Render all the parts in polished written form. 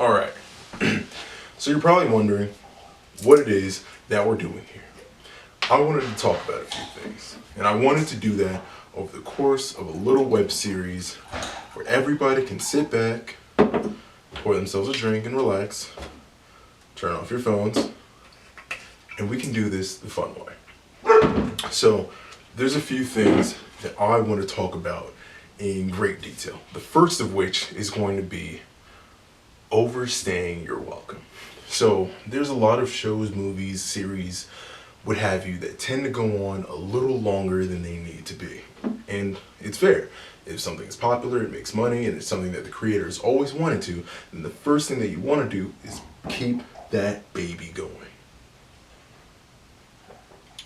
All right. So you're probably wondering what it is that we're doing here. I wanted to talk about a few things, and I wanted to do that over the course of a little web series where everybody can sit back, pour themselves a drink and relax, turn off your phones, and we can do this the fun way. So there's a few things that I want to talk about in great detail. The first of which is going to be overstaying your welcome. So there's a lot of shows, movies, series, what have you, that tend to go on a little longer than they need to be. And it's fair. If something is popular, it makes money, and it's something that the creators always wanted to, then the first thing that you want to do is keep that baby going.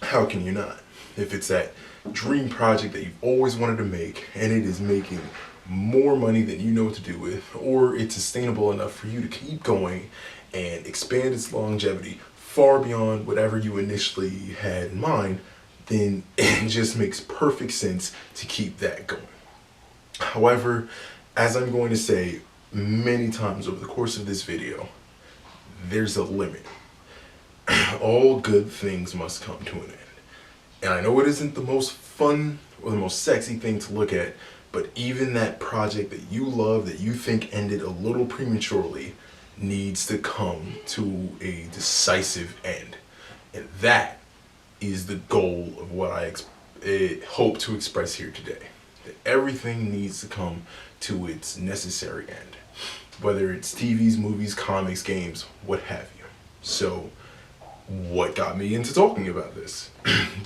How can you not? If it's that dream project that you've always wanted to make, and it is making more money than you know what to do with, or it's sustainable enough for you to keep going and expand its longevity far beyond whatever you initially had in mind, then it just makes perfect sense to keep that going. However, as I'm going to say many times over the course of this video, there's a limit. All good things must come to an end. And I know it isn't the most fun or the most sexy thing to look at, but even that project that you love, that you think ended a little prematurely, needs to come to a decisive end. And that is the goal of what I hope to express here today. That everything needs to come to its necessary end. Whether it's TVs, movies, comics, games, what have you. So, what got me into talking about this?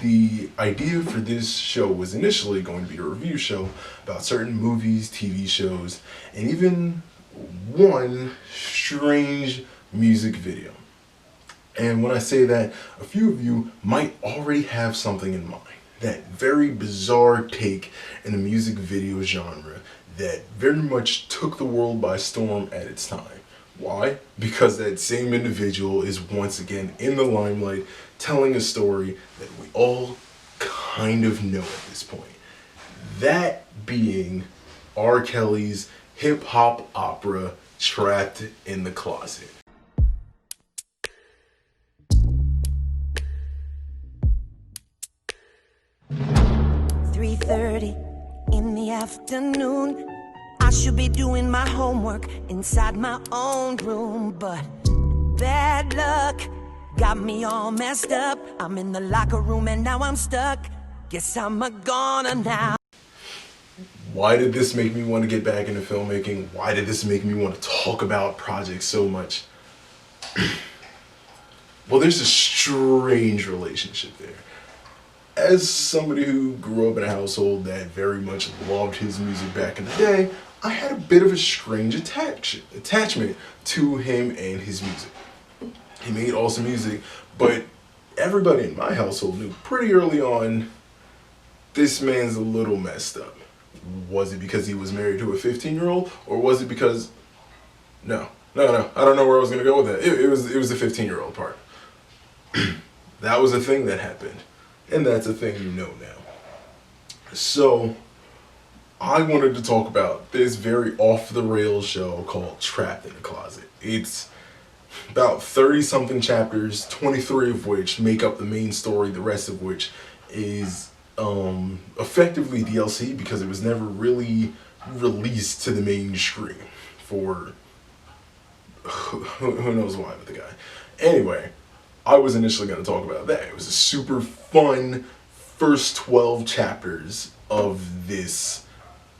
The idea for this show was initially going to be a review show about certain movies, TV shows, and even one strange music video. And when I say that, a few of you might already have something in mind. That very bizarre take in the music video genre that very much took the world by storm at its time. Why? Because that same individual is once again in the limelight telling a story that we all kind of know at this point. That being R. Kelly's hip-hop opera, Trapped in the Closet. "3:30 in the afternoon. I should be doing my homework inside my own room, but bad luck got me all messed up. I'm in the locker room and now I'm stuck. Guess I'm a goner now." Why did this make me want to get back into filmmaking? Why did this make me want to talk about projects so much? Well, there's a strange relationship there. As somebody who grew up in a household that very much loved his music back in the day, I had a bit of a strange attachment to him and his music. He made awesome music, but everybody in my household knew pretty early on, this man's a little messed up. Was it because he was married to a 15-year-old, or was it because... No, I don't know where I was going to go with that. It was the 15-year-old part. That was a thing that happened, and that's a thing you know now. So, I wanted to talk about this very off-the-rails show called Trapped in the Closet. It's about 30-something chapters, 23 of which make up the main story, the rest of which is effectively DLC because it was never really released to the mainstream for who knows why with the guy. Anyway, I was initially going to talk about that. It was a super fun first 12 chapters of this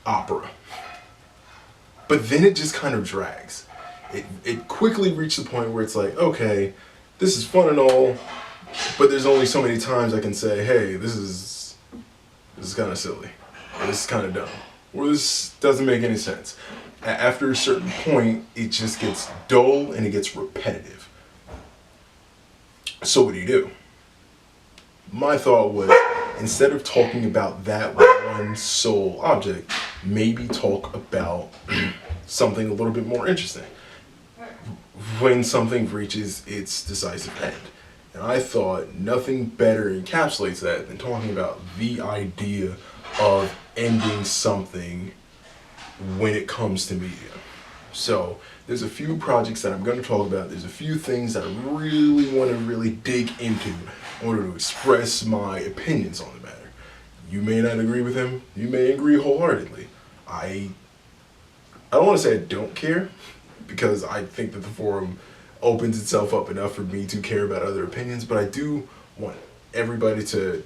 opera. But then it just kind of drags. It quickly reached the point where it's like, okay, this is fun and all, but there's only so many times I can say, hey, this is kind of silly, or this is kind of dumb, or this doesn't make any sense. After a certain point, it just gets dull and it gets repetitive. So what do? My thought was, instead of talking about that one sole object, maybe talk about something a little bit more interesting. When something reaches its decisive end. And I thought nothing better encapsulates that than talking about the idea of ending something when it comes to media. So there's a few projects that I'm going to talk about. There's a few things that I really want to dig into in order to express my opinions on the matter. You may not agree with him. You may agree wholeheartedly. I don't want to say I don't care, because I think that the forum opens itself up enough for me to care about other opinions, but I do want everybody to,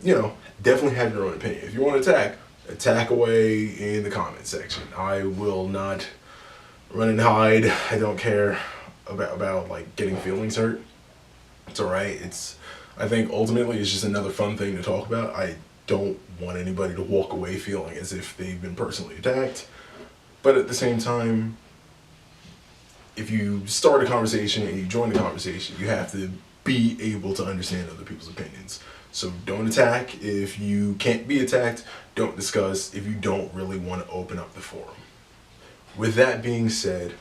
definitely have your own opinion. If you want to attack away in the comment section. I will not run and hide. I don't care about like getting feelings hurt. It's alright. I think ultimately it's just another fun thing to talk about. I don't want anybody to walk away feeling as if they've been personally attacked. But at the same time, if you start a conversation and you join the conversation, you have to be able to understand other people's opinions. So don't attack if you can't be attacked. Don't discuss if you don't really want to open up the forum. With that being said,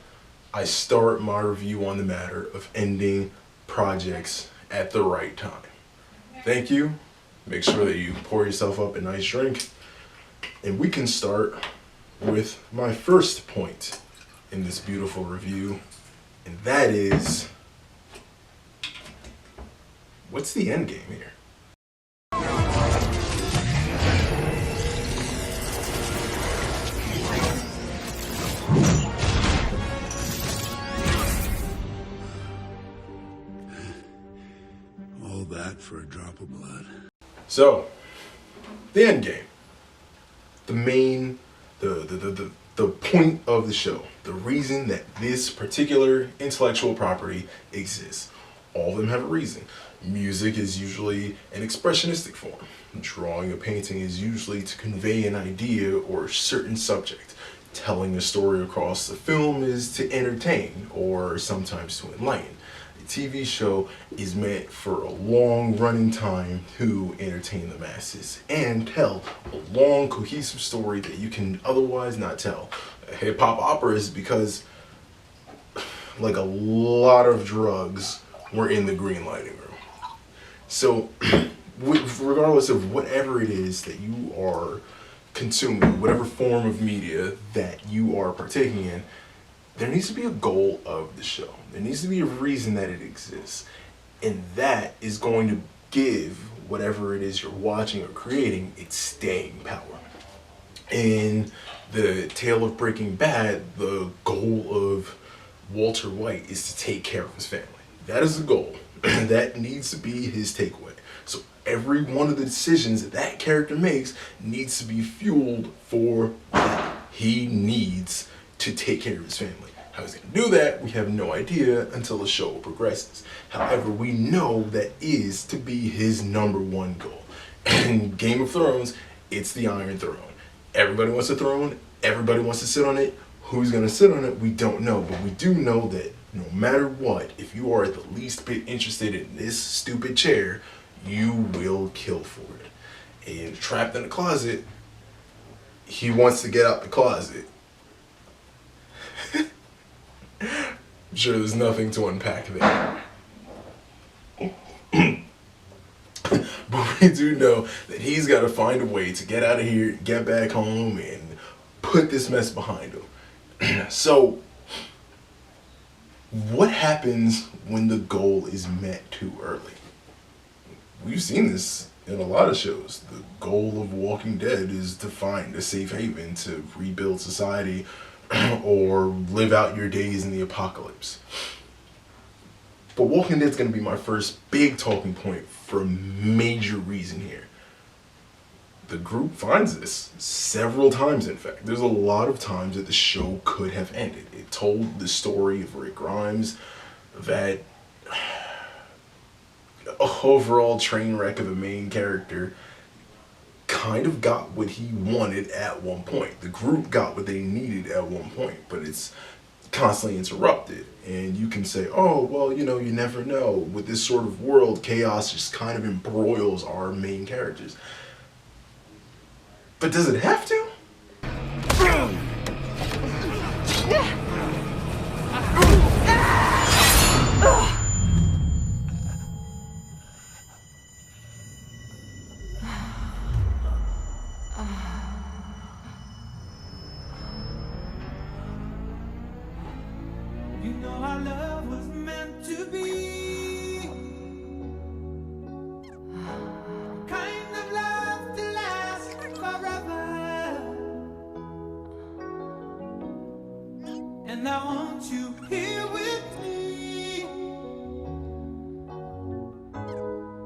I start my review on the matter of ending projects at the right time. Thank you. Make sure that you pour yourself up a nice drink. And we can start with my first point in this beautiful review. And that is, what's the end game here? All that for a drop of blood. So, the end game. The main, the point of the show. The reason that this particular intellectual property exists. All of them have a reason. Music is usually an expressionistic form. Drawing a painting is usually to convey an idea or a certain subject. Telling a story across the film is to entertain or sometimes to enlighten. A TV show is meant for a long running time to entertain the masses and tell a long cohesive story that you can otherwise not tell. Hip hop opera is because like a lot of drugs were in the green lighting room. So regardless of whatever it is that you are consuming, whatever form of media that you are partaking in, there needs to be a goal of the show. There needs to be a reason that it exists. And that is going to give whatever it is you're watching or creating its staying power. In the tale of Breaking Bad, the goal of Walter White is to take care of his family. That is the goal. That needs to be his takeaway. So every one of the decisions that character makes needs to be fueled for that. He needs to take care of his family. How he's going to do that, we have no idea until the show progresses. However, we know that is to be his number one goal. In Game of Thrones, it's the Iron Throne. Everybody wants a throne. Everybody wants to sit on it. Who's going to sit on it, we don't know. But we do know that no matter what, if you are the least bit interested in this stupid chair, you will kill for it. And trapped in a closet, he wants to get out the closet. I'm sure there's nothing to unpack there. But we do know that he's got to find a way to get out of here, get back home, and put this mess behind him. So, what happens when the goal is met too early? We've seen this in a lot of shows. The goal of Walking Dead is to find a safe haven to rebuild society or live out your days in the apocalypse. But Walking Dead's going to be my first big talking point for a major reason here. The group finds this several times, in fact. There's a lot of times that the show could have ended. It told the story of Rick Grimes, that overall train wreck of a main character, kind of got what he wanted at one point. The group got what they needed at one point, but it's constantly interrupted. And you can say, oh, well, you never know. With this sort of world, chaos just kind of embroils our main characters. But does it have to? and I want you here with me.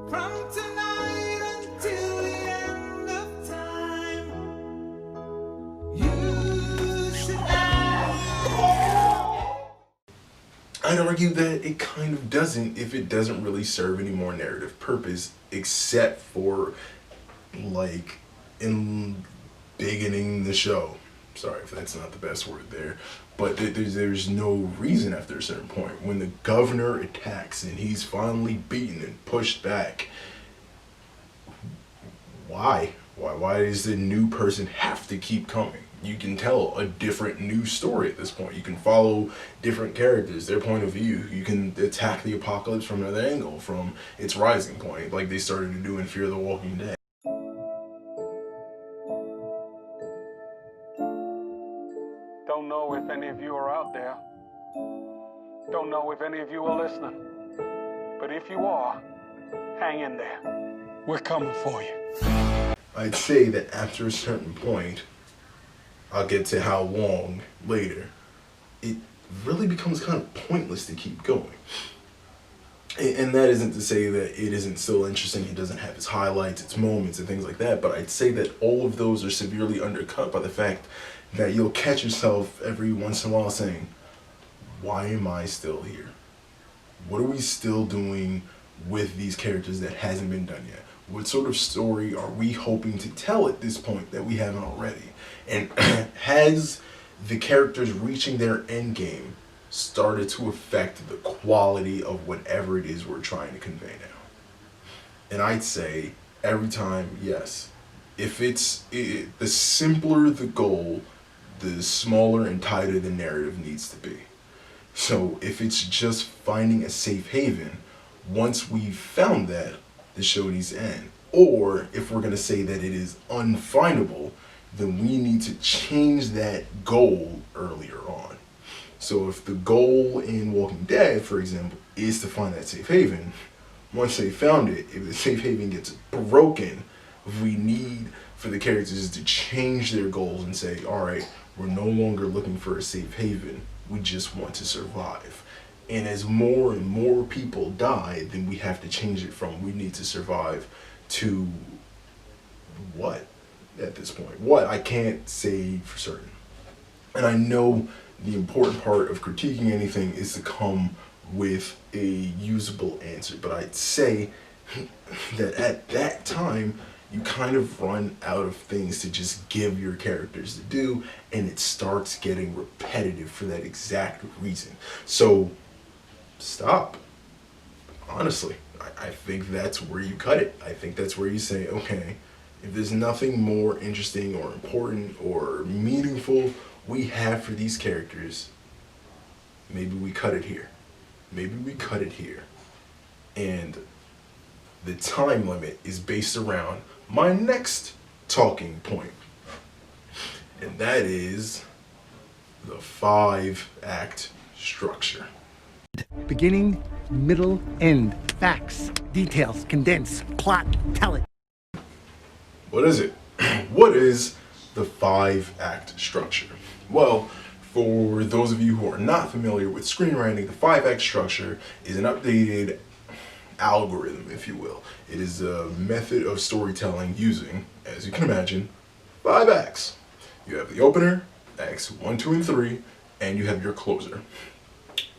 From tonight until the end of time, you should have. I'd argue that it kind of doesn't if it doesn't really serve any more narrative purpose, except for like embiggening the show. Sorry if that's not the best word there, but there's no reason after a certain point. When the governor attacks and he's finally beaten and pushed back, why does the new person have to keep coming? You can tell a different new story at this point. You can follow different characters, their point of view. You can attack the apocalypse from another angle, from its rising point, like they started to do in Fear the Walking Dead. Don't know if any of you are out there. Don't know if any of you are listening. But if you are, hang in there. We're coming for you. I'd say that after a certain point, I'll get to how long later, it really becomes kind of pointless to keep going. And that isn't to say that it isn't still interesting, it doesn't have its highlights, its moments, and things like that, but I'd say that all of those are severely undercut by the fact that you'll catch yourself every once in a while saying, why am I still here? What are we still doing with these characters that hasn't been done yet? What sort of story are we hoping to tell at this point that we haven't already? And has the characters reaching their end game started to affect the quality of whatever it is we're trying to convey now? And I'd say every time, yes. If the simpler the goal, the smaller and tighter the narrative needs to be. So if it's just finding a safe haven, once we've found that, the show needs to end. Or if we're going to say that it is unfindable, then we need to change that goal earlier on. So if the goal in Walking Dead, for example, is to find that safe haven, once they found it, if the safe haven gets broken, we need for the characters to change their goals and say, all right, we're no longer looking for a safe haven, we just want to survive. And as more and more people die, then we have to change it from we need to survive to what at this point? What? I can't say for certain. And I know the important part of critiquing anything is to come with a usable answer, but I'd say that at that time, you kind of run out of things to just give your characters to do, and it starts getting repetitive for that exact reason. So stop. Honestly, I think that's where you cut it. I think that's where you say, okay, if there's nothing more interesting or important or meaningful we have for these characters, maybe we cut it here. Maybe we cut it here. And the time limit is based around my next talking point. And that is the 5-act structure. Beginning, middle, end. Facts, details, condense, plot, tell it. What is it? What is the 5-act structure? Well, for those of you who are not familiar with screenwriting, the 5-act structure is an updated algorithm, if you will. It is a method of storytelling using, as you can imagine, 5 acts. You have the opener, acts 1, 2, and 3, and you have your closer.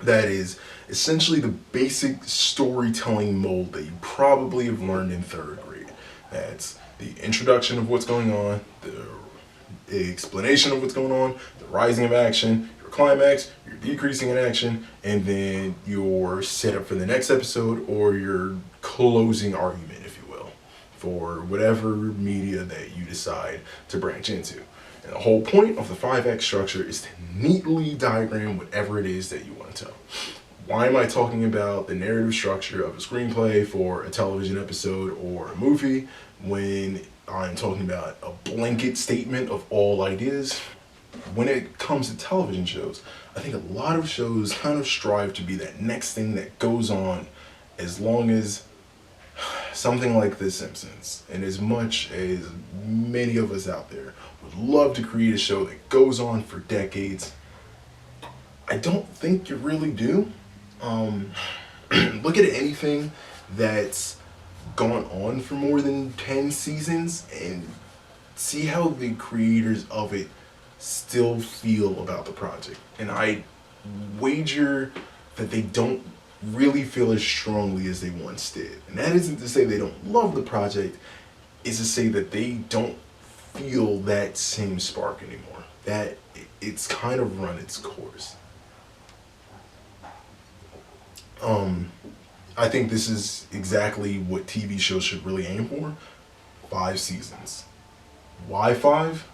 That is essentially the basic storytelling mold that you probably have learned in 3rd grade. That's the introduction of what's going on, the explanation of what's going on, the rising of action, your climax, your decreasing in action, and then your setup for the next episode or your closing argument, if you will, for whatever media that you decide to branch into. And the whole point of the 5-act structure is to neatly diagram whatever it is that you want to tell. Why am I talking about the narrative structure of a screenplay for a television episode or a movie when I'm talking about a blanket statement of all ideas? When it comes to television shows, I think a lot of shows kind of strive to be that next thing that goes on, as long as something like The Simpsons, and as much as many of us out there would love to create a show that goes on for decades, I don't think you really do. Look at anything that's gone on for more than 10 seasons and see how the creators of it still feel about the project. And I wager that they don't really feel as strongly as they once did. And that isn't to say they don't love the project, it's to say that they don't feel that same spark anymore. That it's kind of run its course. I think this is exactly what TV shows should really aim for. 5 seasons. Why 5?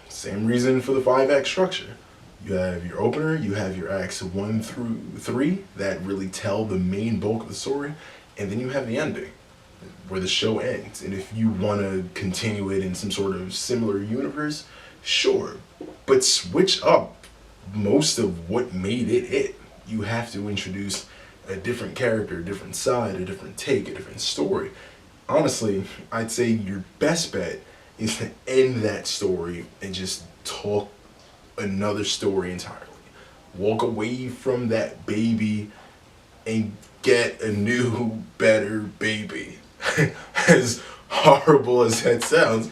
Same reason for the 5-act structure. You have your opener, you have your acts 1 through 3 that really tell the main bulk of the story, and then you have the ending where the show ends. And if you want to continue it in some sort of similar universe, sure, but switch up most of what made it it. You have to introduce a different character, a different side, a different take, a different story. Honestly, I'd say your best bet is to end that story and just talk another story entirely. Walk away from that baby and get a new, better baby. As horrible as that sounds,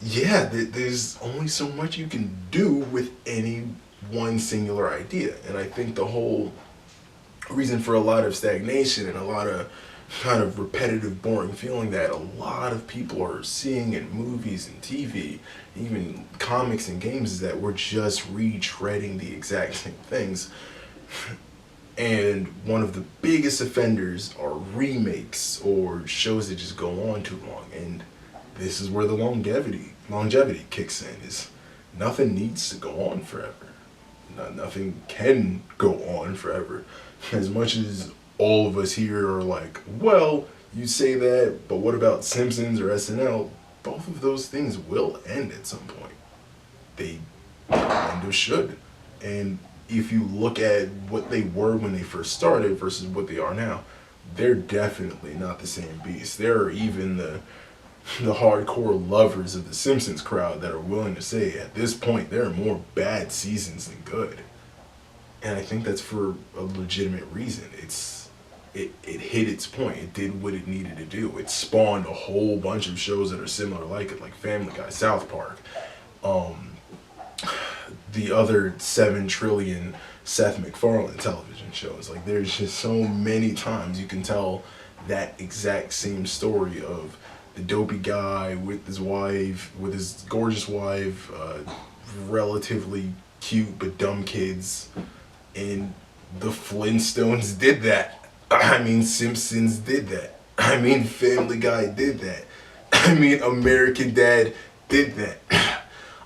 yeah, there's only so much you can do with any one singular idea. And I think the whole reason for a lot of stagnation and a lot of kind of repetitive, boring feeling that a lot of people are seeing in movies and TV, even comics and games, is that we're just retreading the exact same things. And one of the biggest offenders are remakes or shows that just go on too long. And this is where the longevity kicks in. Is nothing needs to go on forever. Nothing can go on forever. As much as all of us here are like, well, you say that, but what about Simpsons or SNL? Both of those things will end at some point. They kind of should. And if you look at what they were when they first started versus what they are now, they're definitely not the same beast. There are even the hardcore lovers of the Simpsons crowd that are willing to say at this point there are more bad seasons than good. And I think that's for a legitimate reason. It hit its point. It did what it needed to do. It spawned a whole bunch of shows that are similar like it, like Family Guy, South Park, the other 7 trillion Seth MacFarlane television shows. Like, there's just so many times you can tell that exact same story of the dopey guy with his wife, with his gorgeous wife, relatively cute but dumb kids. And the Flintstones did that. I mean, Simpsons did that. I mean, Family Guy did that. I mean, American Dad did that.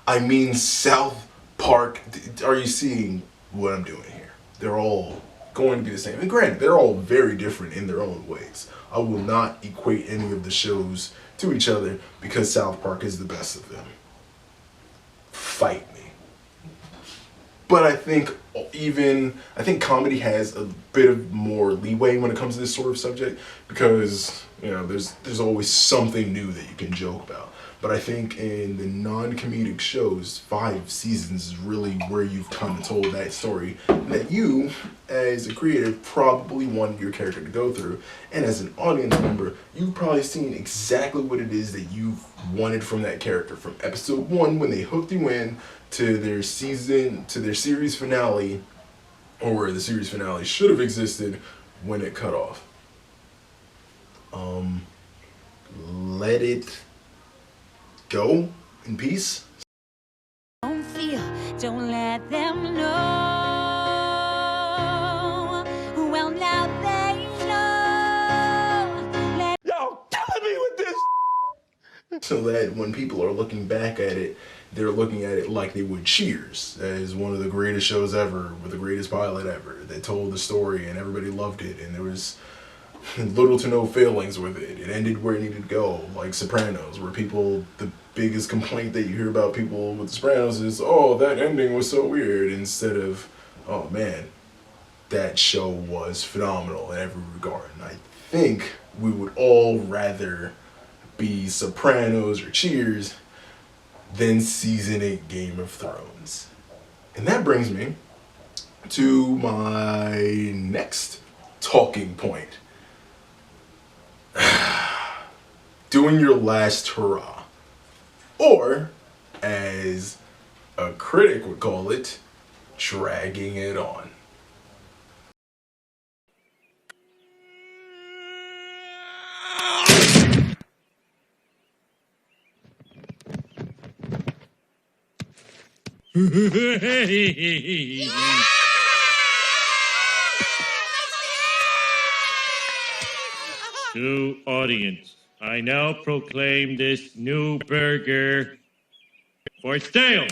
I mean, South Park. Are you seeing what I'm doing here? They're all going to be the same. And granted, they're all very different in their own ways. I will not equate any of the shows to each other because South Park is the best of them. Fight me. But I think comedy has a bit of more leeway when it comes to this sort of subject because, you know, there's always something new that you can joke about. But I think in the non-comedic shows, 5 seasons is really where you've kind of told that story that you, as a creative, probably wanted your character to go through. And as an audience member, you've probably seen exactly what it is that you've wanted from that character. From episode 1, when they hooked you in, to their series finale, or where the series finale should have existed when it cut off. Let it go in peace. Don't feel, don't let them know. Well, now they know. Y'all killing me with this. So that when people are looking back at it, they're looking at it like they would Cheers, as one of the greatest shows ever, with the greatest pilot ever, that told the story and everybody loved it, and there was little to no failings with it. It ended where it needed to go, like Sopranos, where the biggest complaint that you hear about people with Sopranos is, oh, that ending was so weird, instead of, oh man, that show was phenomenal in every regard. And I think we would all rather be Sopranos or Cheers than season 8 Game of Thrones. And that brings me to my next talking point. Doing your last hurrah. Or, as a critic would call it, dragging it on. To audience, I now proclaim this new burger for sale.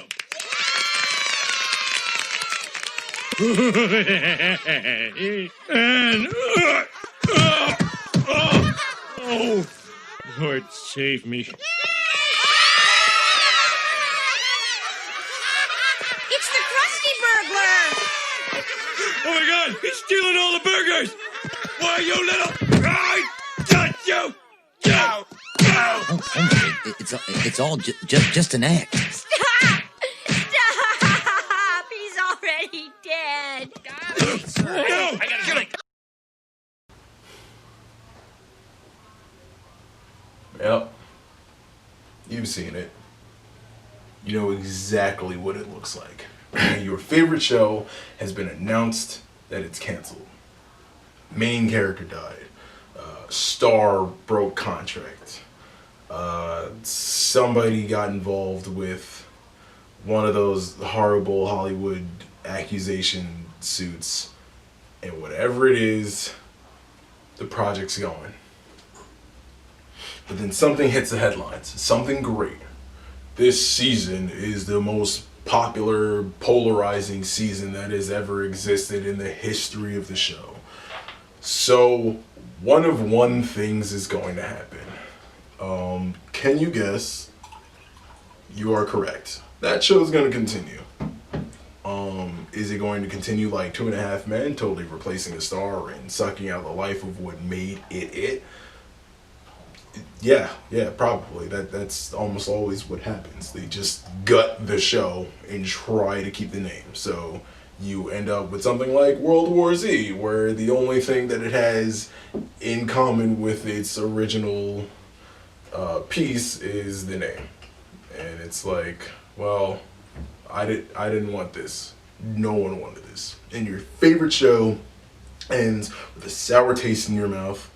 And oh, Lord save me. It's the Krusty Burglar! Oh my God, he's stealing all the burgers! Why, you little... I got you! Go! Go! It's all just an act. Stop! Stop! He's already dead. No! Get him! Yep. You've seen it. You know exactly what it looks like. Your favorite show has been announced that it's canceled. Main character died. Star broke contract. Somebody got involved with one of those horrible Hollywood accusation suits. And whatever it is, the project's going. But then something hits the headlines. Something great. This season is the most popular, polarizing season that has ever existed in the history of the show. So, one things is going to happen. Can you guess? You are correct. That show is going to continue. Is it going to continue like 2.5 Men, totally replacing a star and sucking out the life of what made it? Yeah, probably. That's almost always what happens. They just gut the show and try to keep the name. So you end up with something like World War Z, where the only thing that it has in common with its original piece is the name. And it's like, well, I didn't want this. No one wanted this. And your favorite show ends with a sour taste in your mouth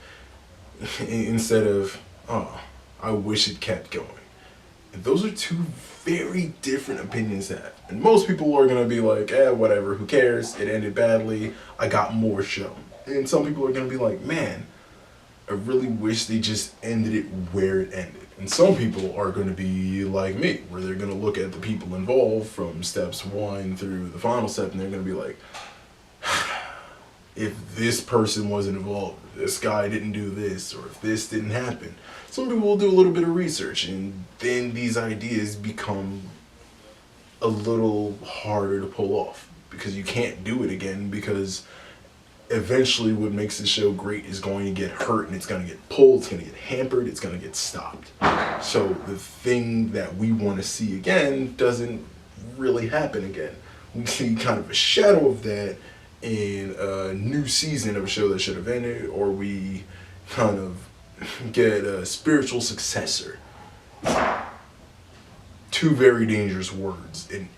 instead of, oh, I wish it kept going. And those are two very different opinions to have. And most people are going to be like, whatever, who cares? It ended badly. I got more show. And some people are going to be like, man, I really wish they just ended it where it ended. And some people are going to be like me, where they're going to look at the people involved from steps 1 through the final step, and they're going to be like, if this person wasn't involved, this guy didn't do this, or if this didn't happen. Some people will do a little bit of research, and then these ideas become a little harder to pull off, because you can't do it again, because eventually what makes the show great is going to get hurt, and it's going to get pulled, it's going to get hampered, it's going to get stopped. So the thing that we want to see again doesn't really happen again. We see kind of a shadow of that in a new season of a show that should have ended, or we kind of get a spiritual successor. Two very dangerous words in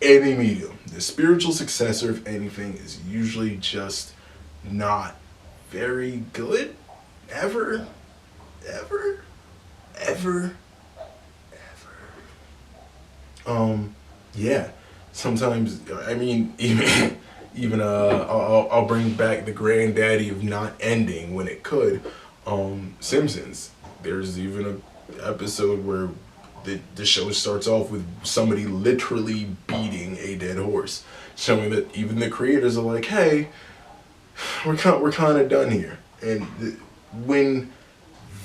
any medium. The spiritual successor, if anything, is usually just not very good. Ever. Yeah. Sometimes, I mean, even I'll bring back the granddaddy of not ending when it could. Simpsons. There's even an episode where the show starts off with somebody literally beating a dead horse, showing that even the creators are like, hey, we're kind of done here. And when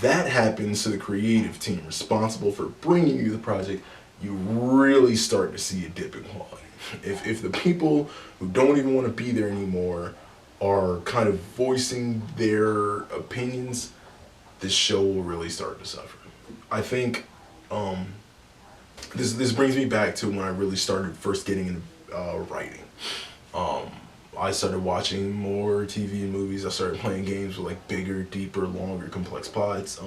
that happens to the creative team responsible for bringing you the project, you really start to see a dip in quality. If the people who don't even want to be there anymore are kind of voicing their opinions, this show will really start to suffer. I think this brings me back to when I really started first getting writing. I started watching more TV and movies. I started playing games with like bigger, deeper, longer, complex plots,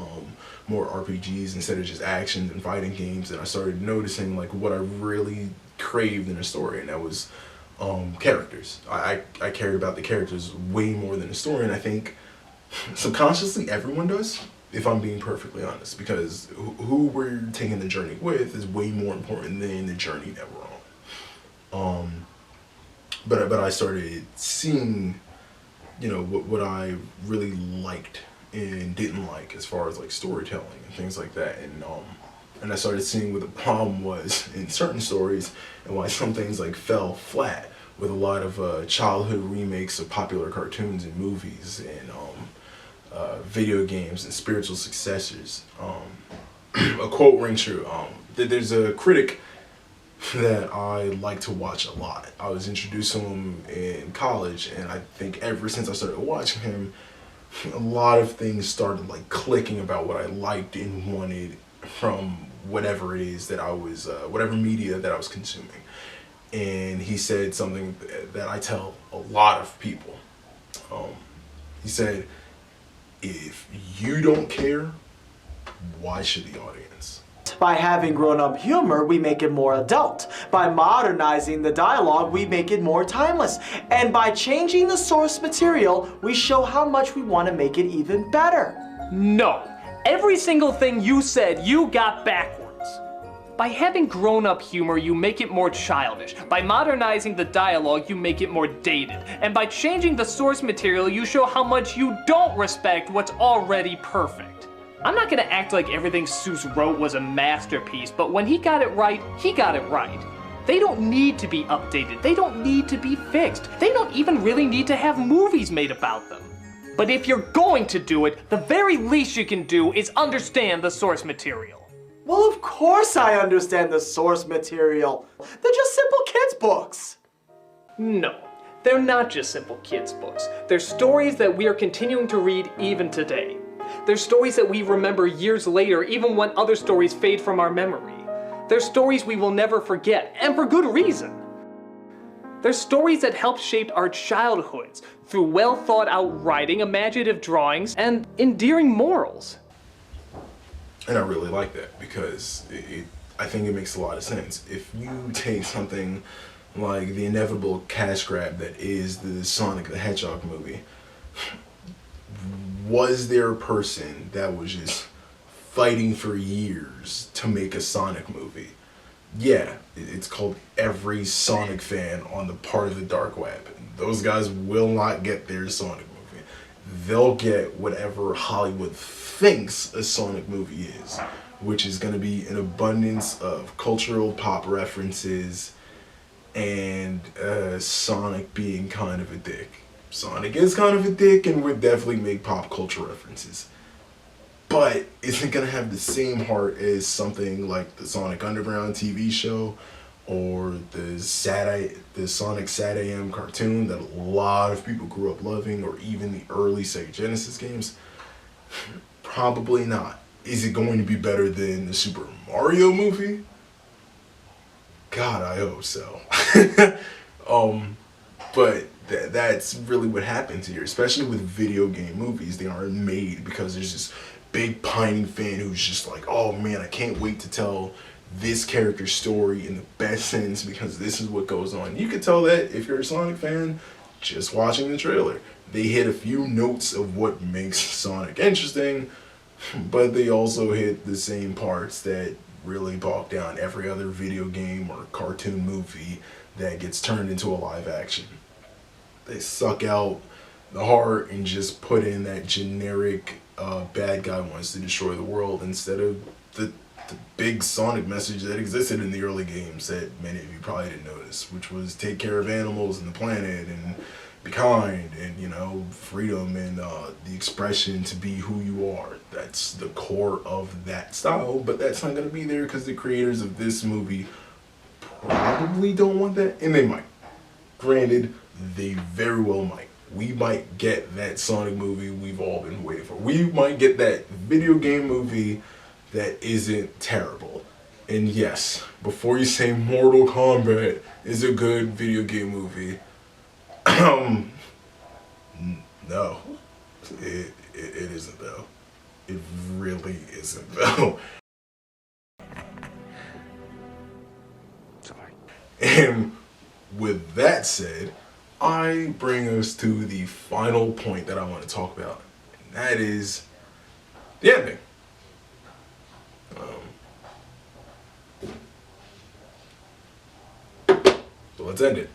more RPGs instead of just action and fighting games. And I started noticing like what I really craved in a story, and that was characters. I cared about the characters way more than the story, and I think subconsciously everyone does, if I'm being perfectly honest, because who we're taking the journey with is way more important than the journey that we're on. But I started seeing, you know, what I really liked and didn't like as far as like storytelling and things like that, and I started seeing what the problem was in certain stories and why some things like fell flat with a lot of childhood remakes of popular cartoons and movies and video games and spiritual successors. A quote rings true. There's a critic that I like to watch a lot. I was introduced to him in college, and I think ever since I started watching him, a lot of things started like clicking about what I liked and wanted from whatever it is that I was, whatever media that I was consuming. And he said something that I tell a lot of people. He said, if you don't care, why should the audience? By having grown-up humor, we make it more adult. By modernizing the dialogue, we make it more timeless. And by changing the source material, we show how much we want to make it even better. No. Every single thing you said, you got backwards. By having grown-up humor, you make it more childish. By modernizing the dialogue, you make it more dated. And by changing the source material, you show how much you don't respect what's already perfect. I'm not gonna act like everything Seuss wrote was a masterpiece, but when he got it right, he got it right. They don't need to be updated. They don't need to be fixed. They don't even really need to have movies made about them. But if you're going to do it, the very least you can do is understand the source material. Well, of course I understand the source material. They're just simple kids' books. No, they're not just simple kids' books. They're stories that we are continuing to read even today. They're stories that we remember years later, even when other stories fade from our memory. They're stories we will never forget, and for good reason. They're stories that help shape our childhoods through well-thought-out writing, imaginative drawings, and endearing morals. And I really like that because I think it makes a lot of sense. If you take something like the inevitable cash grab that is the Sonic the Hedgehog movie, was there a person that was just fighting for years to make a Sonic movie? Yeah, it's called every Sonic fan on the part of the dark web. Those guys will not get their Sonic movie. They'll get whatever Hollywood thinks a Sonic movie is, which is going to be an abundance of cultural pop references and Sonic being kind of a dick. Sonic is kind of a dick and would definitely make pop culture references. But isn't going to have the same heart as something like the Sonic Underground TV show or the Sonic Sad AM cartoon that a lot of people grew up loving, or even the early Sega Genesis games. Probably not. Is it going to be better than the Super Mario movie? God, I hope so. But that's really what happens here, especially with video game movies. They aren't made because there's this big pining fan who's just like, oh man, I can't wait to tell this character's story in the best sense because this is what goes on. You could tell that if you're a Sonic fan just watching the trailer. They hit a few notes of what makes Sonic interesting, but they also hit the same parts that really bog down every other video game or cartoon movie that gets turned into a live action. They suck out the heart and just put in that generic bad guy wants to destroy the world instead of the big Sonic message that existed in the early games that many of you probably didn't notice, which was take care of animals and the planet and be kind and, you know, freedom and the expression to be who you are. That's the core of that style, but that's not going to be there because the creators of this movie probably don't want that, and they might. Granted, they very well might. We might get that Sonic movie we've all been waiting for. We might get that video game movie that isn't terrible. And yes, before you say Mortal Kombat is a good video game movie, no, it isn't though. It really isn't though. Sorry. And with that said, I bring us to the final point that I want to talk about, and that is the ending. So let's end it.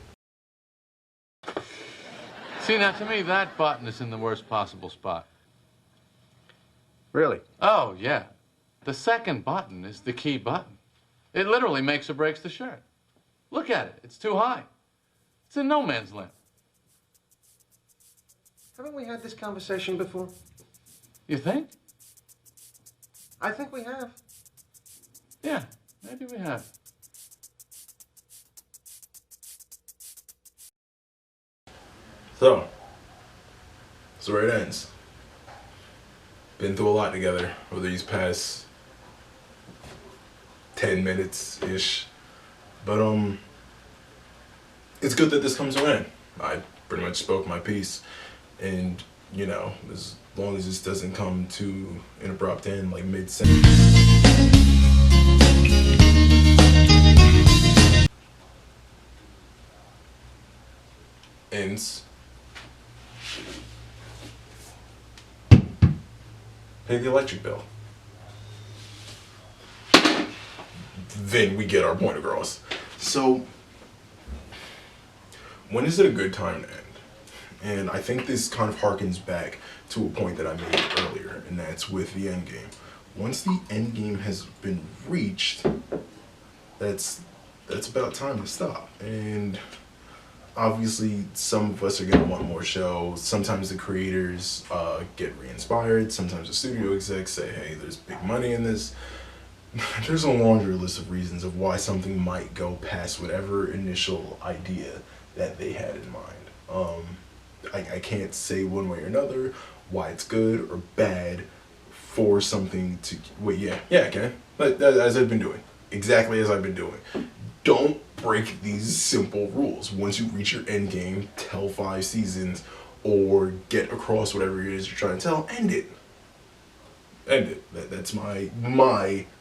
See, now to me, that button is in the worst possible spot. Really? Oh, yeah. The second button is the key button. It literally makes or breaks the shirt. Look at it. It's too high. It's in no man's land. Haven't we had this conversation before? You think? I think we have. Yeah, maybe we have. So that's where it ends. Been through a lot together over these past 10 minutes-ish. But it's good that this comes to an end. I pretty much spoke my piece. And, you know, as long as this doesn't come to an abrupt end, like mid-sentence. Ends. Pay the electric bill. Then we get our point across. So, when is it a good time to end? And I think this kind of harkens back to a point that I made earlier, and that's with the end game. Once the end game has been reached, that's about time to stop. And obviously, some of us are going to want more shows. Sometimes the creators get re-inspired. Sometimes the studio execs say, hey, there's big money in this. There's a laundry list of reasons of why something might go past whatever initial idea that they had in mind. I can't say one way or another why it's good or bad for something to... Wait, yeah, I can. But as I've been doing. Exactly as I've been doing. Don't break these simple rules. Once you reach your end game, tell 5 seasons or get across whatever it is you're trying to tell, end it. End it. That's my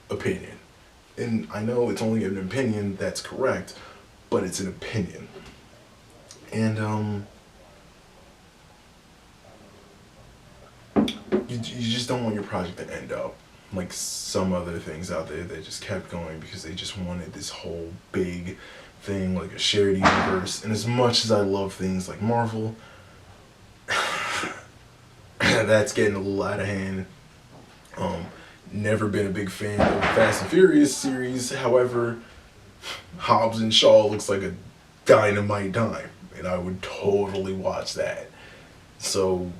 opinion. And I know it's only an opinion that's correct, but it's an opinion. And you just don't want your project to end up like some other things out there that just kept going because they just wanted this whole big thing, like a shared universe. And as much as I love things like Marvel, that's getting a little out of hand. Never been a big fan of the Fast and Furious series. However, Hobbs and Shaw looks like a dynamite time, and I would totally watch that. So,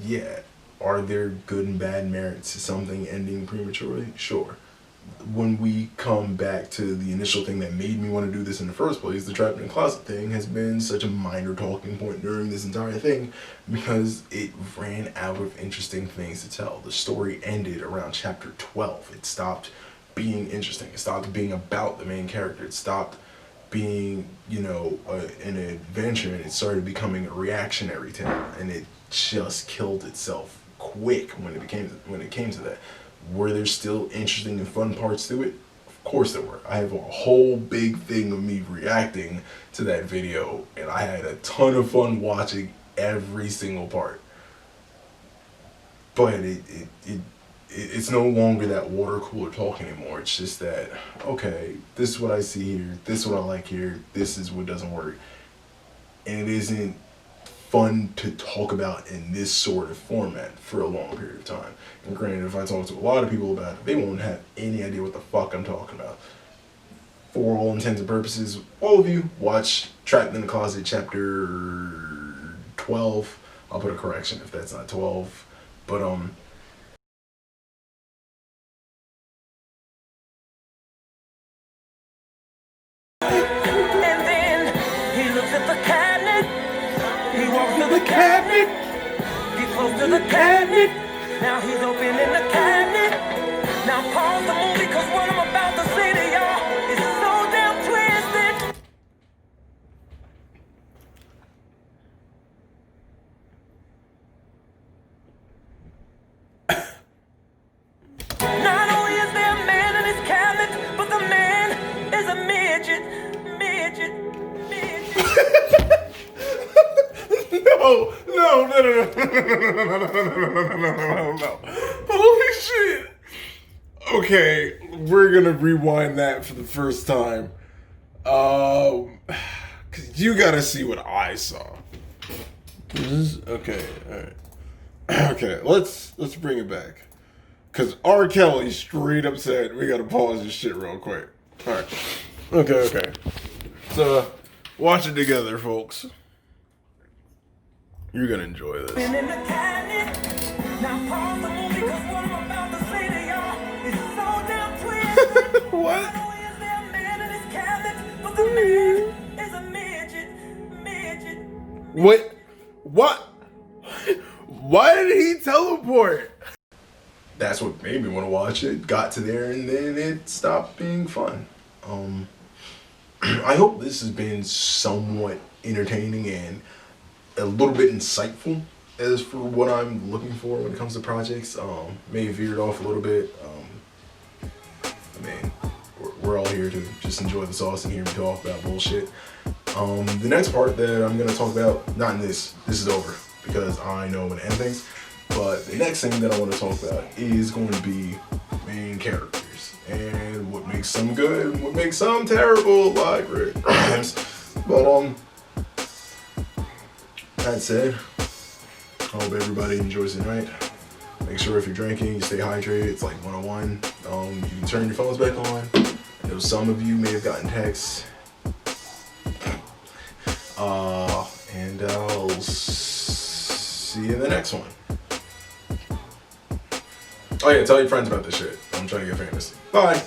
yeah. Are there good and bad merits to something ending prematurely? Sure. When we come back to the initial thing that made me want to do this in the first place, the Trapped in a Closet thing has been such a minor talking point during this entire thing because it ran out of interesting things to tell. The story ended around chapter 12. It stopped being interesting. It stopped being about the main character. It stopped being, you know, an adventure, and it started becoming a reactionary tale, and it just killed itself quick when it came to that. Were there still interesting and fun parts to it? Of course there were. I have a whole big thing of me reacting to that video, and I had a ton of fun watching every single part. But it's no longer that water cooler talk anymore. It's just that, okay, this is what I see here, this is what I like here, this is what doesn't work. And it isn't fun to talk about in this sort of format for a long period of time. And granted, if I talk to a lot of people about it, they won't have any idea what the fuck I'm talking about. For all intents and purposes, all of you watch Trapped in the Closet chapter 12. I'll put a correction if that's not 12. But And then he looks at the cabinet. He walks to the cabinet. Gets close to the cabinet. Now he's opening the cabinet. Now pause the movie, cause what I'm about to say No. Holy shit. Okay, we're gonna rewind that for the first time. Cause you gotta see what I saw. Okay, alright. Okay, let's bring it back. Cause R. Kelly straight up said we gotta pause this shit real quick. Alright. Okay. So watch it together, folks. You're gonna enjoy this. What? Wait, what? Why did he teleport? That's what made me want to watch it. Got to there and then it stopped being fun. I hope this has been somewhat entertaining and a little bit insightful as for what I'm looking for when it comes to projects. May have veered off a little bit. I mean, we're all here to just enjoy the sauce and hear me talk about bullshit. The next part that I'm gonna talk about, not in this is over because I know when to end things, but the next thing that I want to talk about is going to be main characters and what makes some good and what makes some terrible, like Rick Grimes. But that said, I hope everybody enjoys the night. Make sure if you're drinking, you stay hydrated. It's like 101. You can turn your phones back on. I know some of you may have gotten texts. And I'll see you in the next one. Oh yeah, tell your friends about this shit. I'm trying to get famous. Bye.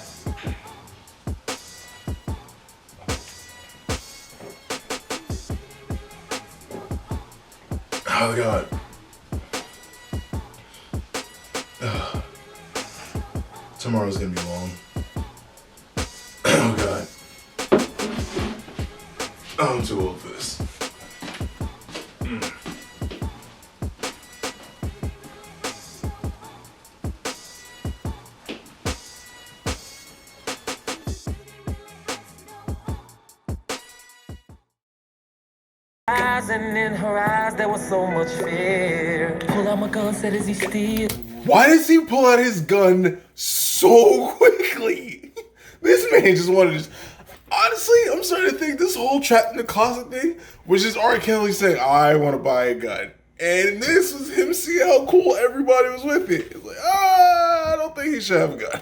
Oh god. Tomorrow's gonna be long. Oh god. I'm too old for this. And in her eyes there was so much fear. Pull out my gun, said is he still? Why does he pull out his gun so quickly? This man just wanted to just... Honestly, I'm starting to think this whole trapped in the closet thing was just R. Kelly saying, I want to buy a gun. And this was him seeing how cool everybody was with it. It's like, I don't think he should have a gun.